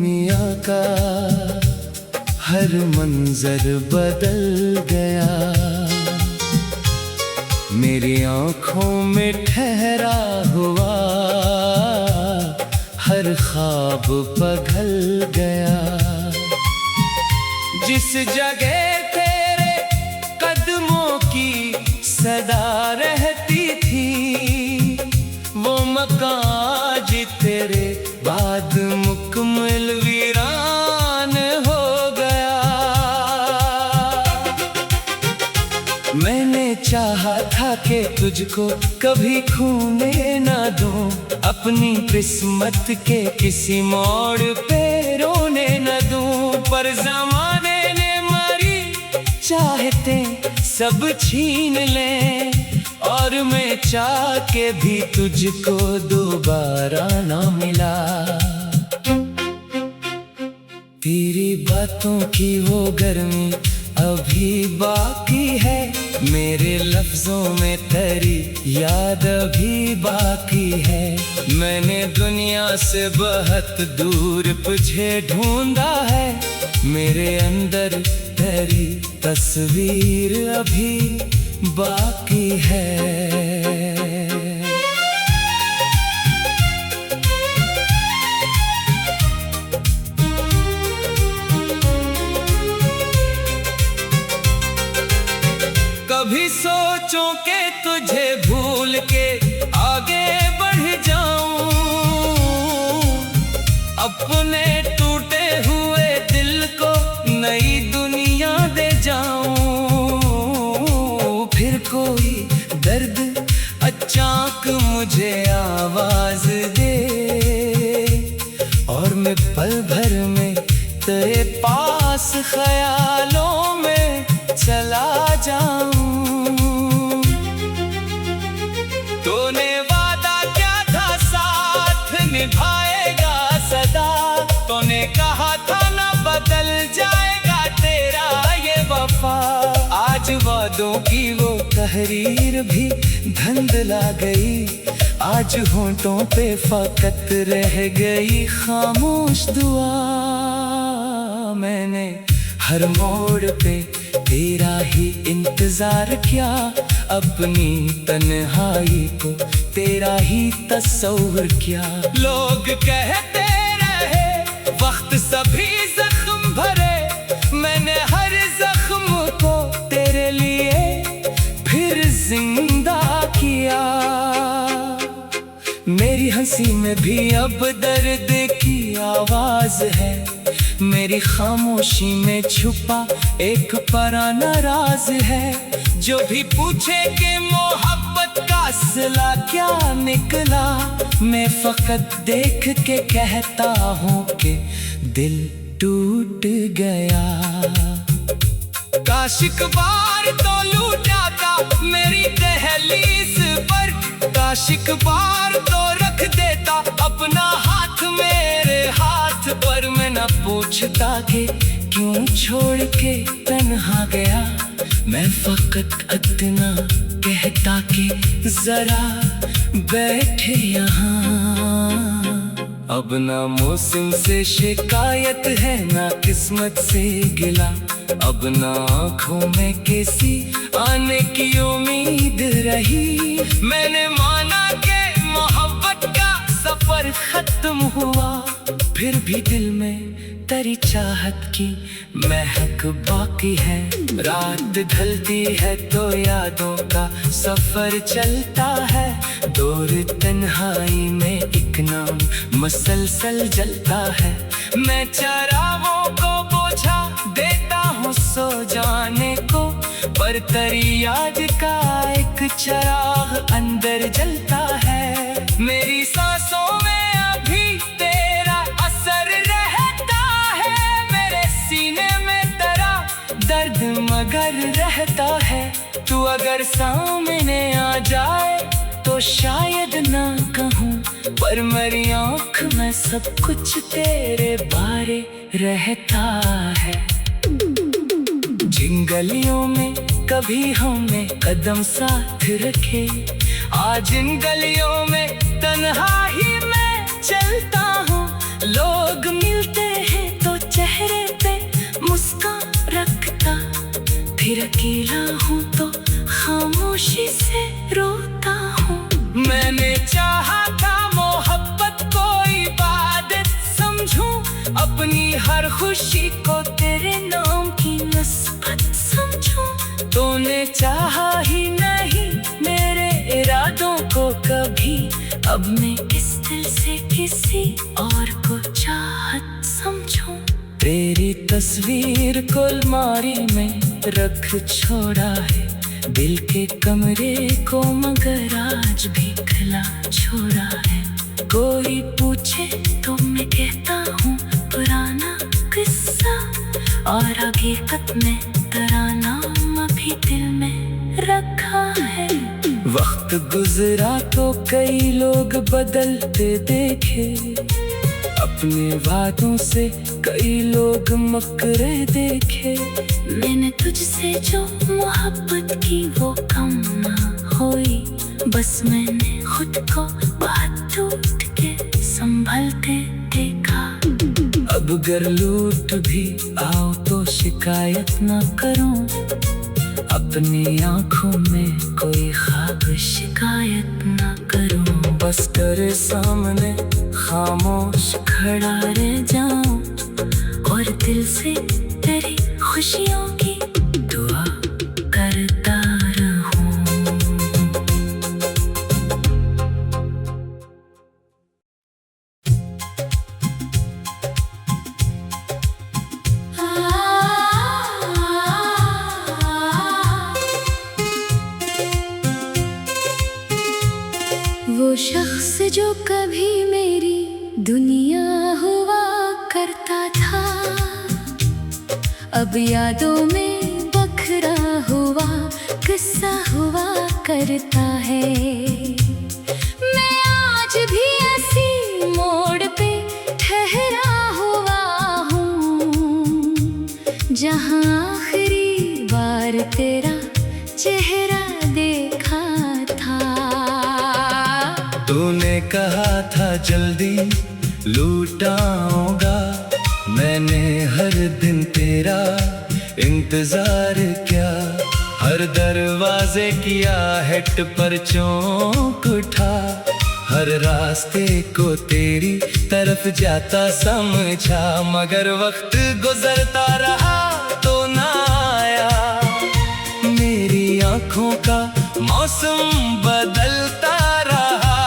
दुनिया का हर मंजर बदल गया, मेरी आँखों में ठहरा हुआ हर ख्वाब पिघल गया। जिस जगह तेरे कदमों की सदा रहती थी, वो मकान आज तेरे बाद मुकम्मल वीरान हो गया। मैंने चाहा था कि तुझको कभी खोने ना दूं, अपनी किस्मत के किसी मोड़ पे रोने न दूं, पर ज़माने ने मारी चाहते सब छीन ले, और मैं चाह के भी तुझको दोबारा ना मिला। तेरी बातों की वो गर्मी अभी बाकी है, मेरे लफ्जों में तेरी याद अभी बाकी है। मैंने दुनिया से बहुत दूर तुझे ढूंढा है, मेरे अंदर तेरी तस्वीर अभी बाकी है। कभी सोचूं कि तुझे भूल के आगे बढ़ जाऊं, अपने टूटे हुए दिल को नई दुनिया दे जाऊं। फिर कोई दर्द अचानक मुझे आवाज दे, और मैं पल भर में तेरे पास ख्यालों में चला जाऊं। तूने वादा क्या था साथ निभाएगा सदा, तूने कहा था ना बदल जाएगा तेरा ये वफा। आज वादों की वो तहरीर भी धुंधला गई, आज होंठों पे फकत रह गई खामोश दुआ। मैंने हर मोड़ पे तेरा ही इंतजार किया, अपनी तन्हाई को तेरा ही तस्वुर किया। लोग कहते रहे वक्त सभी जख्म भरे, मैंने हर जख्म को तेरे लिए फिर जिंदा किया। मेरी हंसी में भी अब दर्द की आवाज है, मेरी खामोशी में छुपा एक पुराना राज है। जो भी पूछे कि मोहब्बत का सिला क्या निकला, मैं फकत देख के कहता हूँ कि दिल टूट गया। काश एक बार तो लूटा था मेरी दहलीज पर, काश एक बार तो रख देता अपना हाथ मेरे हाथ पर। मैं न पूछता कि क्यों छोड़ के तन्हा गया, मैं फकत इतना कहता कि जरा बैठे यहाँ। अब ना मौसम से शिकायत है ना किस्मत से गिला, अब ना आँखों में किसी आने की उम्मीद रही। मैंने माना कि मोहब्बत का सफर खत्म हुआ, फिर भी दिल में तेरी चाहत की महक बाकी है। रात ढलती है तो यादों का सफर चलता है, दौर तन्हाई में एक नाम मसलसल जलता है। मैं चरागों को बोझा देता हूँ सो जाने को, पर तेरी याद का एक चिराग अंदर जलता है। मेरी सांसों में अभी तेरा असर रहता है, मेरे सीने में तेरा दर्द मगर रहता है। तू अगर सामने आ जाए तो शायद ना कहूँ, पर मेरी आँख में सब कुछ तेरे बारे रहता है। जिन गलियों में कभी हमने कदम साथ रखे, आज इन गलियों में तन्हा ही मैं चलता हूँ। लोग मिलते फिर अकेला हूँ तो खामोशी से रोता हूँ। मैंने चाहा था मोहब्बत को इबादत समझूं, अपनी हर खुशी को तेरे नाम की नस्बत समझूं। तूने चाहा ही नहीं मेरे इरादों को कभी, अब मैं इस दिल से किसी और को चाहत समझूं। तेरी तस्वीर को अलमारी में रख छोड़ा है, दिल के कमरे को मगर आज भी खुला छोड़ा है। कोई पूछे तो मैं कहता हूँ पुराना किस्सा, और हकीकत में तेरा नाम अभी दिल में रखा है। वक्त गुजरा तो कई लोग बदलते देखे, अपने वादों से कई लोग मकरे देखे। मैंने तुझसे जो मोहब्बत की वो कम ना हुई, बस मैंने खुद को बात टूट के संभलते देखा। अब अगर लूट भी आओ तो शिकायत न करूं, अपनी आंखों में कोई ख्वाब शिकायत ना करूं। बस तेरे सामने खामोश खड़ा रह जाऊं, और दिल से तेरी खुशियों की दुआ करता रहूं। वो शख्स जो कभी मेरी दुनिया हुआ करता था, अब यादों में बखरा हुआ किस्सा हुआ करता है। मैं आज भी ऐसी मोड़ पे ठहरा हुआ हूँ, जहाँ आखिरी बार तेरा चेहरा देखा था। तूने कहा था जल्दी लूट आऊंगा, मैंने हर दिन तेरा इंतजार किया। हर दरवाजे किया हिट पर चौंक उठा, हर रास्ते को तेरी तरफ जाता समझा। मगर वक्त गुजरता रहा तो ना आया, मेरी आंखों का मौसम बदलता रहा।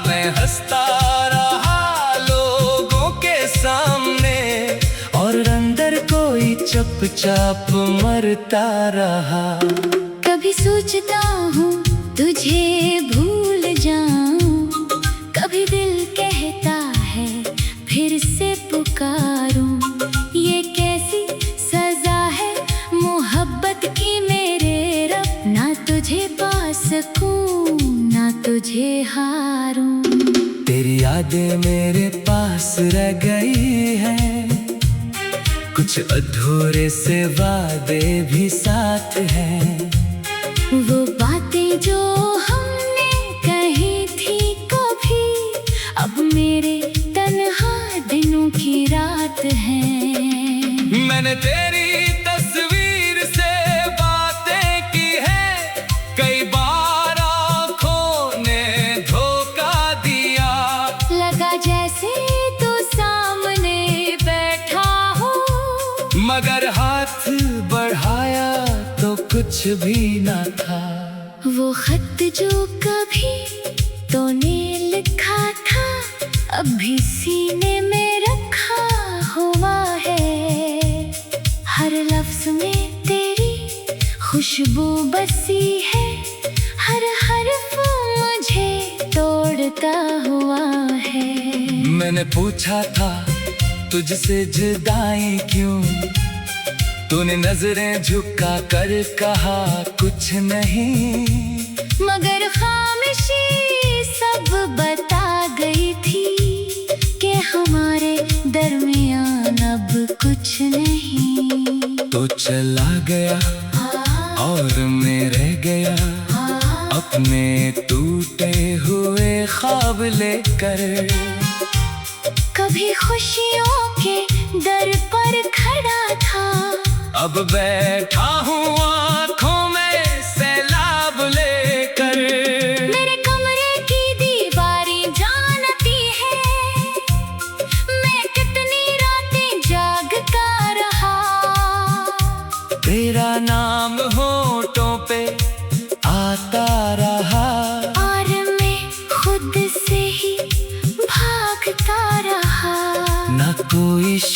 मैं हंसता रहा लोगों के सामने, और अंदर कोई चुपचाप मरता रहा। कभी सोचता हूँ तुझे भूल जाऊं, कभी दिल कहता है फिर से पुकारूं। ये कैसी सजा है मोहब्बत की मेरे रब, ना तुझे पा सकूं ना तुझे हारूं। तेरी यादें मेरे पास रह गई है, कुछ अधूरे से वादे भी साथ हैं। वो बातें जो हमने कही थी कभी, अब मेरे तन्हा दिनों की रात है। मैंने तेरी तस्वीर से बातें की है, कई बार आँखों ने धोखा दिया। लगा जैसे तू सामने बैठा हो, मगर हाथ बढ़ाया तो कुछ भी ना था। वो खत जो कभी तूने लिखा था, अब भी सीने में रखा हुआ है। हर लफ्ज में तेरी खुशबू बसी है, हर हर्फ मुझे तोड़ता हुआ है। मैंने पूछा था तुझसे जुदाई क्यों, तूने नजरें झुका कर कहा कुछ नहीं। मगर खामोशी सब बता गई थी कि हमारे दरमियान अब कुछ नहीं। तो चला गया और मैं रह गया, अपने टूटे हुए ख्वाब लेकर। कभी खुशियों के दर पर खड़ा था, अब बैठा हूँ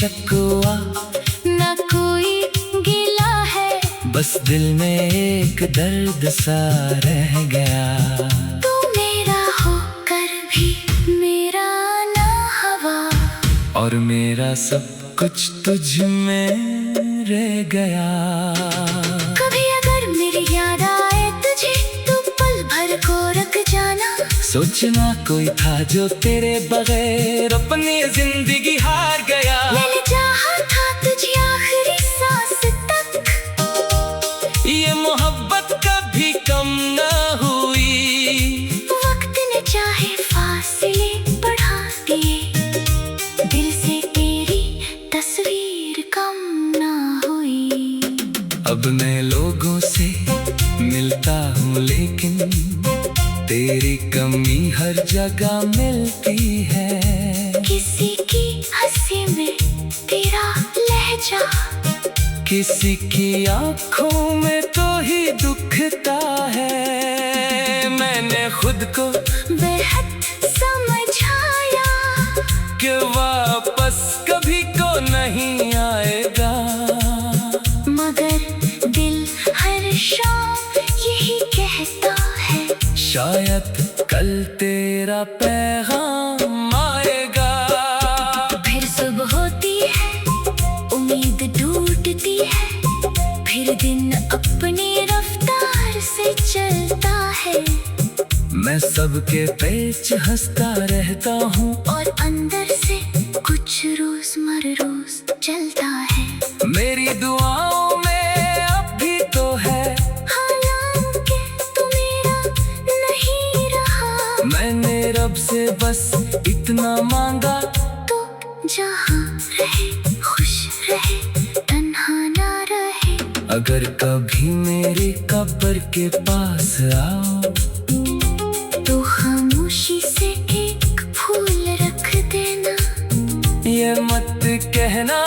शकवा ना कोई गिला है, बस दिल में एक दर्द सा रह गया। तू मेरा होकर भी मेरा ना हवा, और मेरा सब कुछ तुझ में रह गया। कभी अगर मेरी याद आए तुझे, तू पल भर को रख जाना। सोचना कोई था जो तेरे बगैर अपनी जिंदगी हार गया। मैंने चाहा था तुझे आखिरी सांस तक, ये मोहब्बत कभी कम न हुई। वक्त ने चाहे फासले बढ़ा दिए, दिल से तेरी तस्वीर कम ना हुई। अब मैं लोगों से मिलता हूँ लेकिन तेरी कमी हर जगह मिलती है। किसी की हंसी में तेरा लहजा, किसी की आंखों में तो ही दुखता है। मैंने खुद को बेहद समझाया कि वापस कभी को नहीं आएगा, मगर दिल हर शाम यही कहता है, शायद कल तेरा पैगाम आएगा। फिर सुबह होती है, उम्मीद टूटती है, फिर दिन अपनी रफ्तार से चलता है। मैं सबके पेच हंसता रहता हूँ और अंदर से कुछ रोज मर रोज चलता है। मेरी दुआओं में अब भी तो है, हालांकि तू मेरा नहीं रहा। मैंने रब से बस इतना मांगा, तो जहाँ रहे खुश रहे, तन्हा ना रहे। अगर कभी मेरी कब्र के पास आओ तो खामोशी से एक फूल रख देना। ये मत कहना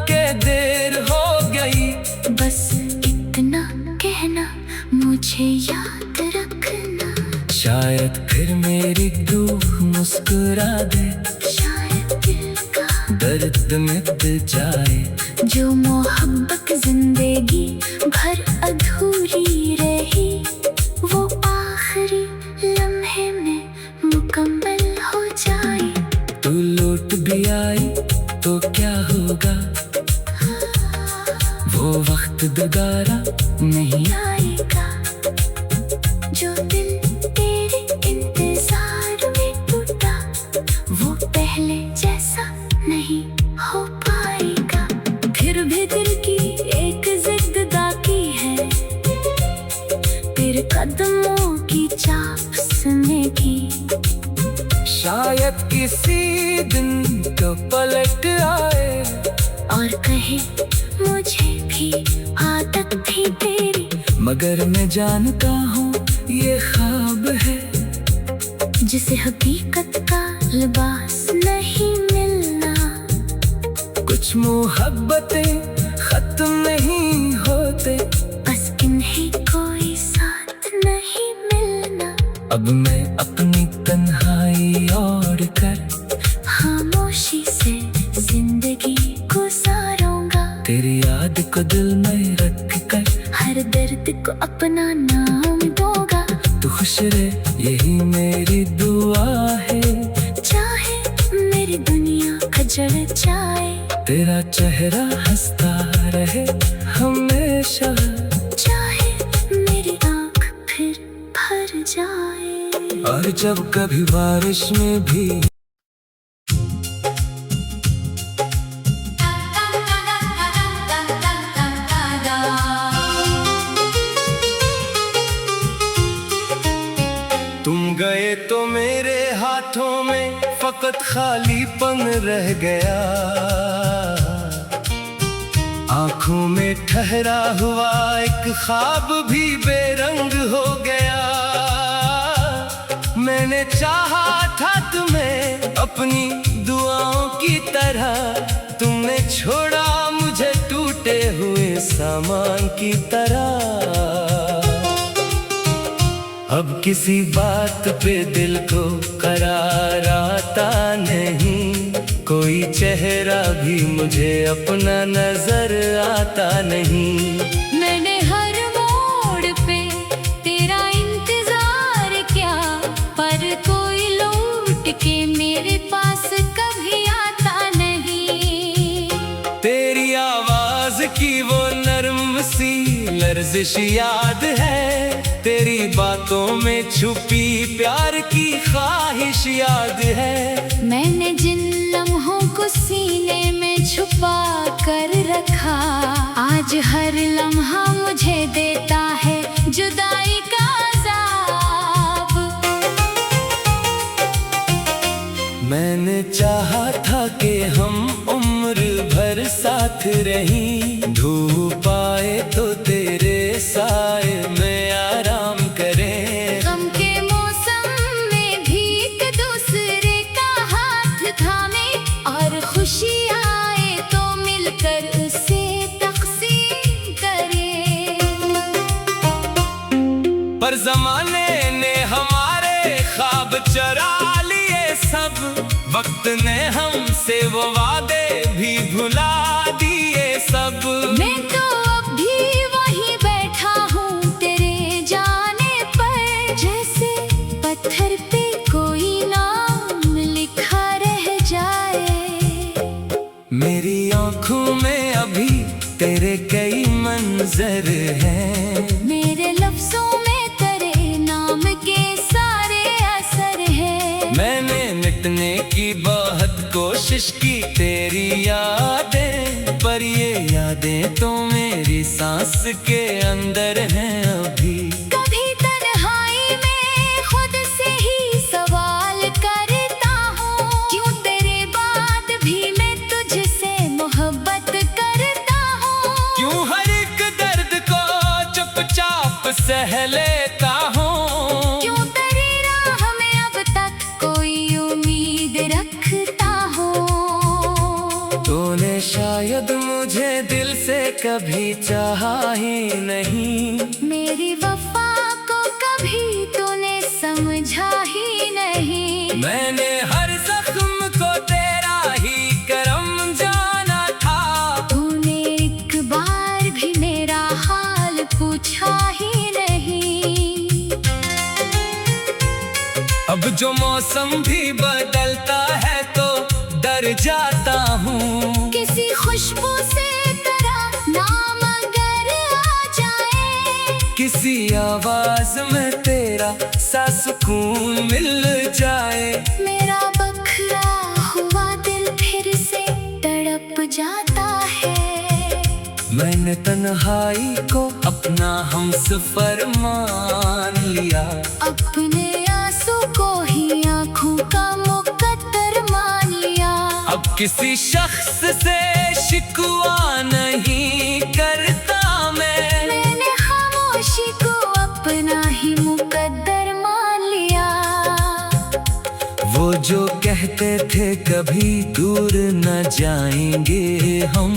कि देर हो गई, बस इतना कहना, मुझे याद रखना। शायद फिर मेरी रूह मुस्कुरा दे, शायद दिल का दर्द मिट जाए। जो मोहब्बत जिंदगी भर अधूरी रही, वो आखिरी लम्हे में मुकम्मल हो जाए। तू लौट भी आई तो क्या होगा, वो वक्त दोबारा नहीं आएगा। जो दिल तेरे इंतजार में टूटा, वो पहले जैसा नहीं हो पाएगा। फिर भी दिल की एक जिद बाकी है, तेरे कदमों की चाप सुनेगी। शायद किसी दिन तो पलट आए और कहे मुझे भी आदत थी तेरी, मगर मैं जानता हूँ ये ख्वाब है जिसे हकीकत का लिबास नहीं मिलना। कुछ मोहब्बतें खत्म नहीं होते, बस इन्हें कोई साथ नहीं मिलना। अब मैं अपनी तन्हाई ओढ़ कर खामोशी से जिंदगी गुजारूंगा, तेरी याद को दिल में रख कर हर दर्द को अपना नाम दूंगा। तू खुश रहे यही मेरी दुआ है, चाहे मेरी दुनिया खजड़ जाए, तेरा चेहरा हंसता रहे हमेशा। चाहे मेरी आँख फिर भर जाए। और जब कभी बारिश में भी तुम गए तो मेरे हाथों में फकत खालीपन रह गया, आंखों में ठहरा हुआ एक ख्वाब भी बेरंग हो गया। मैंने चाहा था तुम्हें अपनी दुआओं की तरह, तुमने छोड़ा मुझे टूटे हुए सामान की तरह। अब किसी बात पे दिल को करार आता नहीं, कोई चेहरा भी मुझे अपना नजर आता नहीं। मैंने हर मोड़ पे तेरा इंतजार किया, पर कोई लौट के मेरे पास कभी आता नहीं। तेरी आवाज की वो नरम सी लर्जिश याद है, तेरी बातों में छुपी प्यार की ख्वाहिश याद है। मैंने जिन लम्हों को सीने में छुपा कर रखा, आज हर लम्हा मुझे देता है जुदाई का अज़ाब। मैंने चाहा था कि हम उम्र भर साथ रहें, धूप आए तो तेरे साए में आराम करें। गम के मौसम में भी एक दूसरे का हाथ थामे, और खुशी आए तो मिलकर उसे तक़सीम करें। पर ज़माने ने हमारे ख्वाब चरा लिए सब, वक्त ने हमसे वो वादे भी भुला दिए सब। मैं तो अब भी वहीं बैठा हूँ तेरे जाने पर, जैसे पत्थर पे कोई नाम लिखा रह जाए। मेरी आँखों में अभी तेरे कई मंजर हैं, मेरे लफ्जों में तेरे नाम के सारे असर हैं। मैंने मिटने की बहुत कोशिश की तेरी यादें, पर ये यादें तो मेरी सांस के अंदर हैं अभी। कभी तन्हाई में खुद से ही सवाल करता हूँ, क्यों तेरे बाद भी मैं तुझसे मोहब्बत करता हूँ। क्यों हर एक दर्द को चुपचाप सह लेता हूँ। क्यों तेरी राह में अब तक कोई उम्मीद रखता हूँ। तूने शायद मुझे दिल से कभी चाहा ही नहीं, मेरी वफा को कभी तूने समझा ही नहीं। मैंने हर जख्म को तेरा ही करम जाना था, तूने एक बार भी मेरा हाल पूछा ही नहीं। अब जो मौसम भी बदलता है तो डर जाता हूँ। किसी खुशबू से तेरा नाम अगर आ जाए, किसी आवाज में तेरा सा सुकून मिल जाए। मेरा बखरा हुआ दिल फिर से तड़प जाता है। मैंने तन्हाई को अपना हमसफर मान लिया, अपने आंसू को ही आंखों का मुकद्दर मान लिया। अब किसी शख्स से शिकवा नहीं करता मैंने खामोशी को अपना ही मुकद्दर मान लिया। वो जो कहते थे कभी दूर न जाएंगे हम,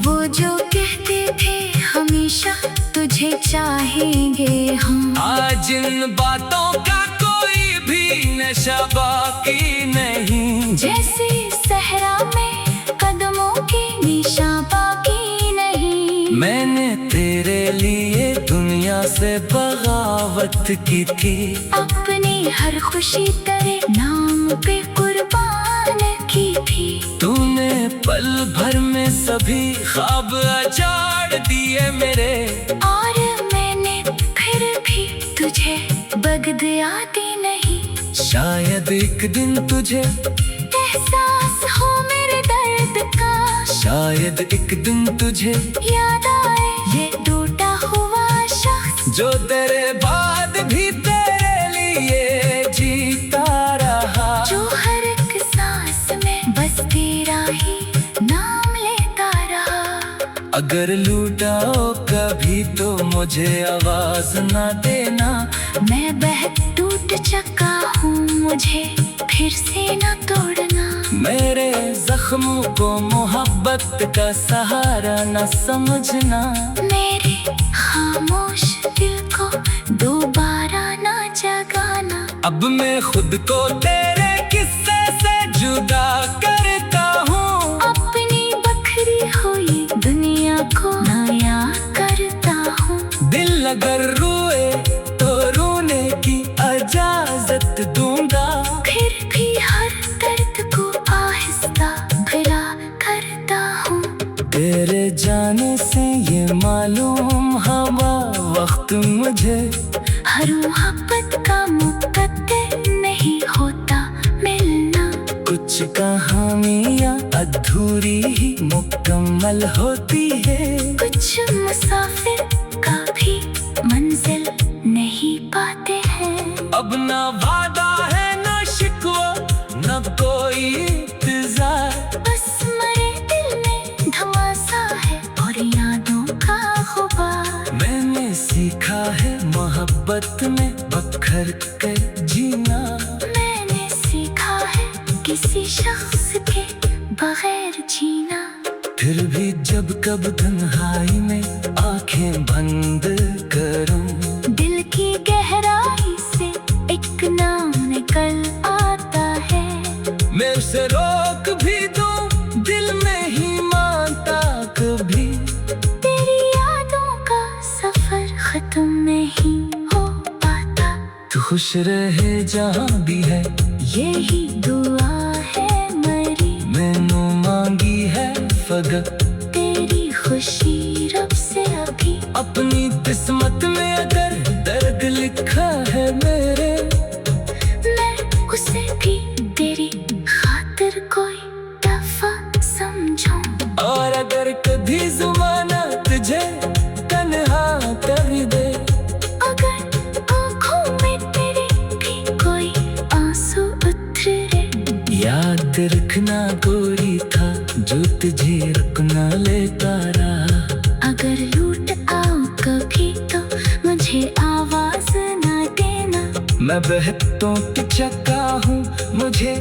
वो जो कहते थे हमेशा तुझे चाहेंगे हम, आज इन बातों का कोई भी नशा बाकी नहीं। जैसे सहरा में कदमों के निशान बाकी नहीं। मैंने तेरे लिए दुनिया से बगावत की थी, अपनी हर खुशी तेरे नाम पे कुर्बान की थी। तूने पल भर में सभी ख्वाब अजाड़ दिए मेरे, और मैंने फिर भी तुझे बगदया दी नहीं। शायद एक दिन तुझे एहसास हो मेरे दर्द का, शायद एक दिन तुझे याद आए ये टूटा हुआ शख्स, जो तेरे बाद भी तेरे लिए जीता रहा। जो हर एक सांस में बस तेरा ही नाम लेता रहा। अगर लूटाओ कभी तो मुझे आवाज ना देना, मैं बहक टूट चुका हूँ, मुझे फिर से न तोड़ना। मेरे जख्मों को मोहब्बत का सहारा न समझना, मेरे खामोश दिल को दोबारा न जगाना। अब मैं खुद को तेरे किस्से से जुदा करता अगर रोए तो रोने की इजाजत दूंगा। फिर भी हर दर्द को आहिस्ता गिला करता हूँ। तेरे जाने से ये मालूम हवा वक्त मुझे, हर मोहब्बत का मुकद्दर नहीं होता मिलना। कुछ कहानियाँ अधूरी ही मुकम्मल होती है। कुछ मुसाफिर का भी मंजिल नहीं पाते हैं। अब ना वादा है ना शिकवा ना कोई इंतजार, बस मेरे दिल में धमासा है और यादों का गुबार। मैंने सीखा है मोहब्बत में बखर कर जीना। मैंने सीखा है किसी शख्स के बगैर जीना। फिर भी जब कब तन्हाई में आंखें बंद करूं, दिल की गहराई से एक नाम निकल आता है। मैं उसे रोक भी दूं, दिल नहीं मानता कभी। तेरी यादों का सफर खत्म नहीं हो पाता। तू खुश रहे जहाँ भी है, यही दुआ है मेरी। मैंने मांगी है फकत तेरी खुशी रब से अभी। अपनी किस्मत में अगर दर्द लिखा है मेरे, मैं उसे भी तेरी खातिर कोई दफा समझूं। और अगर कभी ज़माना तुझे तन्हा कर दे, अगर आँखों में तेरे भी कोई आंसू उतरे, याद रखना गोरी था जो तुझे रुकना लेता रहा। अगर लूट आओ कभी तो मुझे आवाज न देना। मैं बहतों की चक्का हूँ, मुझे